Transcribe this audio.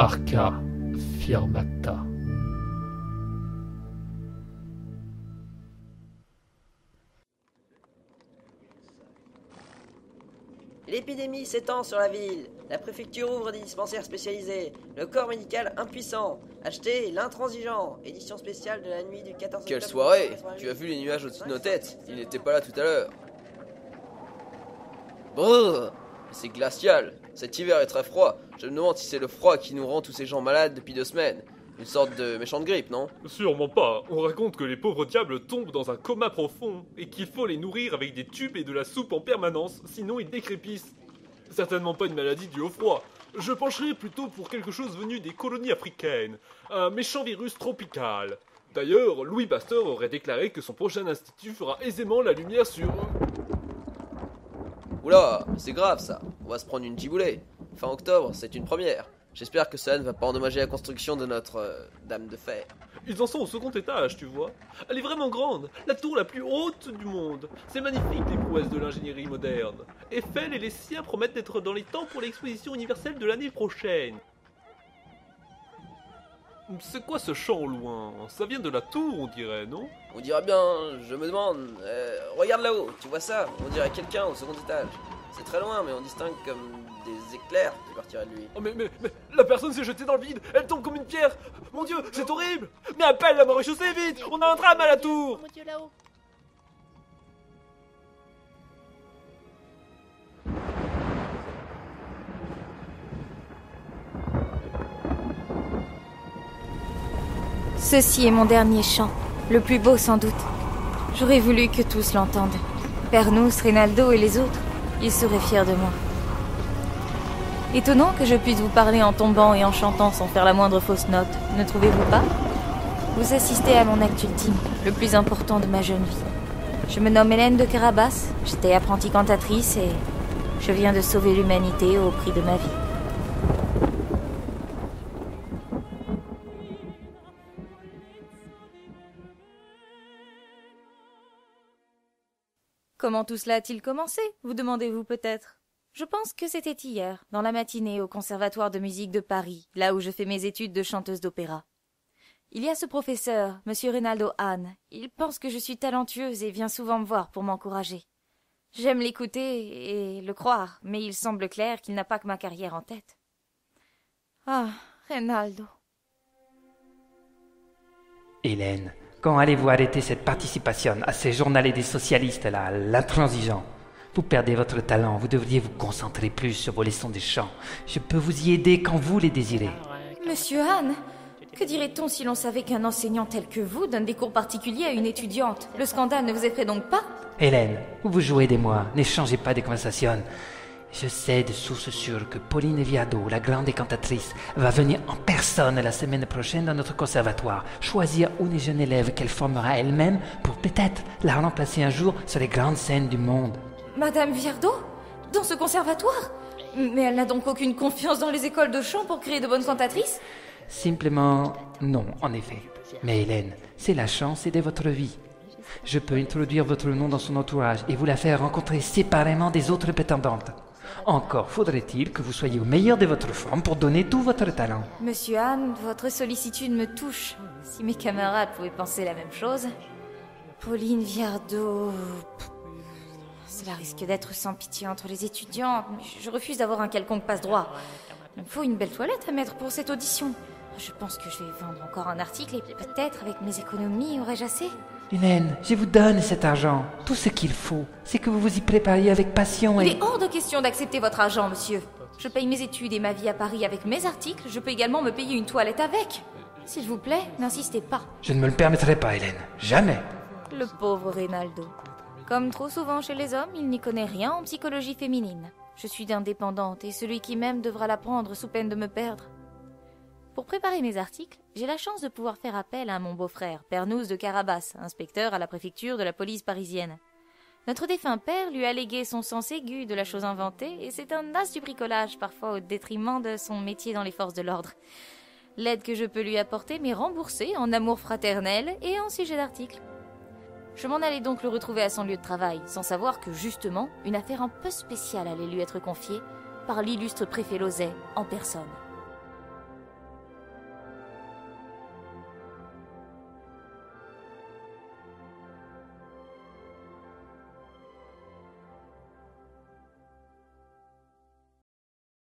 Arca firmata. L'épidémie s'étend sur la ville. La préfecture ouvre des dispensaires spécialisés. Le corps médical impuissant. Achetez l'intransigeant. Édition spéciale de la nuit du 14 octobre. Quelle soirée! Tu as vu les nuages au-dessus de nos têtes? Ils n'étaient pas là tout à l'heure. Brrr! C'est glacial. Cet hiver est très froid. Je me demande si c'est le froid qui nous rend tous ces gens malades depuis 2 semaines. Une sorte de méchante grippe, non? Sûrement pas. On raconte que les pauvres diables tombent dans un coma profond et qu'il faut les nourrir avec des tubes et de la soupe en permanence, sinon ils décrépissent. Certainement pas une maladie due au froid. Je pencherais plutôt pour quelque chose venu des colonies africaines. Un méchant virus tropical. D'ailleurs, Louis Pasteur aurait déclaré que son prochain institut fera aisément la lumière sur... Oula, c'est grave ça. On va se prendre une giboulée. Fin octobre, c'est une première. J'espère que cela ne va pas endommager la construction de notre Dame de Fer. Ils en sont au second étage, tu vois. Elle est vraiment grande, la tour la plus haute du monde. C'est magnifique les prouesses de l'ingénierie moderne. Eiffel et les siens promettent d'être dans les temps pour l'exposition universelle de l'année prochaine. C'est quoi ce chant au loin? Ça vient de la tour, on dirait, non? On dirait bien, je me demande... regarde là-haut, tu vois ça? On dirait quelqu'un au second étage. C'est très loin, mais on distingue comme des éclairs qui partirent de lui. Oh mais la personne s'est jetée dans le vide, elle tombe comme une pierre. Mon Dieu, c'est horrible. Mais appelle la maréchaussée vite, on a un drame à la tour. Mon Dieu, là-haut. Ceci est mon dernier chant, le plus beau sans doute. J'aurais voulu que tous l'entendent. Pernous, Reynaldo et les autres, ils seraient fiers de moi. Étonnant que je puisse vous parler en tombant et en chantant sans faire la moindre fausse note, ne trouvez-vous pas? Vous assistez à mon acte ultime, le plus important de ma jeune vie. Je me nomme Hélène de Carabas, j'étais apprentie cantatrice et je viens de sauver l'humanité au prix de ma vie. Comment tout cela a-t-il commencé, vous demandez-vous peut-être? Je pense que c'était hier, dans la matinée, au Conservatoire de musique de Paris, là où je fais mes études de chanteuse d'opéra. Il y a ce professeur, Monsieur Reynaldo Hahn. Il pense que je suis talentueuse et vient souvent me voir pour m'encourager. J'aime l'écouter et le croire, mais il semble clair qu'il n'a pas que ma carrière en tête. Ah, Reynaldo. Hélène, quand allez-vous arrêter cette participation à ces journalets des socialistes-là, l'intransigeant? Vous perdez votre talent, vous devriez vous concentrer plus sur vos leçons de chant. Je peux vous y aider quand vous les désirez. Monsieur Hahn, que dirait-on si l'on savait qu'un enseignant tel que vous donne des cours particuliers à une étudiante? Le scandale ne vous effraie donc pas? Hélène, vous vous jouez des mois, n'échangez pas des conversations. Je sais de sources sûres que Pauline Viardot, la grande cantatrice, va venir en personne la semaine prochaine dans notre conservatoire, choisir une jeune élève qu'elle formera elle-même pour peut-être la remplacer un jour sur les grandes scènes du monde. Madame Viardot? Dans ce conservatoire? Mais elle n'a donc aucune confiance dans les écoles de chant pour créer de bonnes cantatrices? Simplement, non, en effet. Mais Hélène, c'est la chance de votre vie. Je peux introduire votre nom dans son entourage et vous la faire rencontrer séparément des autres prétendantes. Encore faudrait-il que vous soyez au meilleur de votre forme pour donner tout votre talent. Monsieur Hahn, votre sollicitude me touche. Si mes camarades pouvaient penser la même chose. Pauline Viardot... Cela risque d'être sans pitié entre les étudiants. Je refuse d'avoir un quelconque passe-droit. Il me faut une belle toilette à mettre pour cette audition. Je pense que je vais vendre encore un article et peut-être, avec mes économies, aurais-je assez? Hélène, je vous donne cet argent. Tout ce qu'il faut, c'est que vous vous y prépariez avec passion et... Il est hors de question d'accepter votre argent, monsieur. Je paye mes études et ma vie à Paris avec mes articles. Je peux également me payer une toilette avec. S'il vous plaît, n'insistez pas. Je ne me le permettrai pas, Hélène. Jamais. Le pauvre Reynaldo. Comme trop souvent chez les hommes, il n'y connaît rien en psychologie féminine. Je suis indépendante et celui qui m'aime devra l'apprendre sous peine de me perdre. Pour préparer mes articles, j'ai la chance de pouvoir faire appel à mon beau-frère, Pernous de Carabas, inspecteur à la préfecture de la police parisienne. Notre défunt père lui a légué son sens aigu de la chose inventée et c'est un as du bricolage, parfois au détriment de son métier dans les forces de l'ordre. L'aide que je peux lui apporter m'est remboursée en amour fraternel et en sujet d'article. Je m'en allais donc le retrouver à son lieu de travail, sans savoir que, justement, une affaire un peu spéciale allait lui être confiée par l'illustre préfet Lauzet en personne.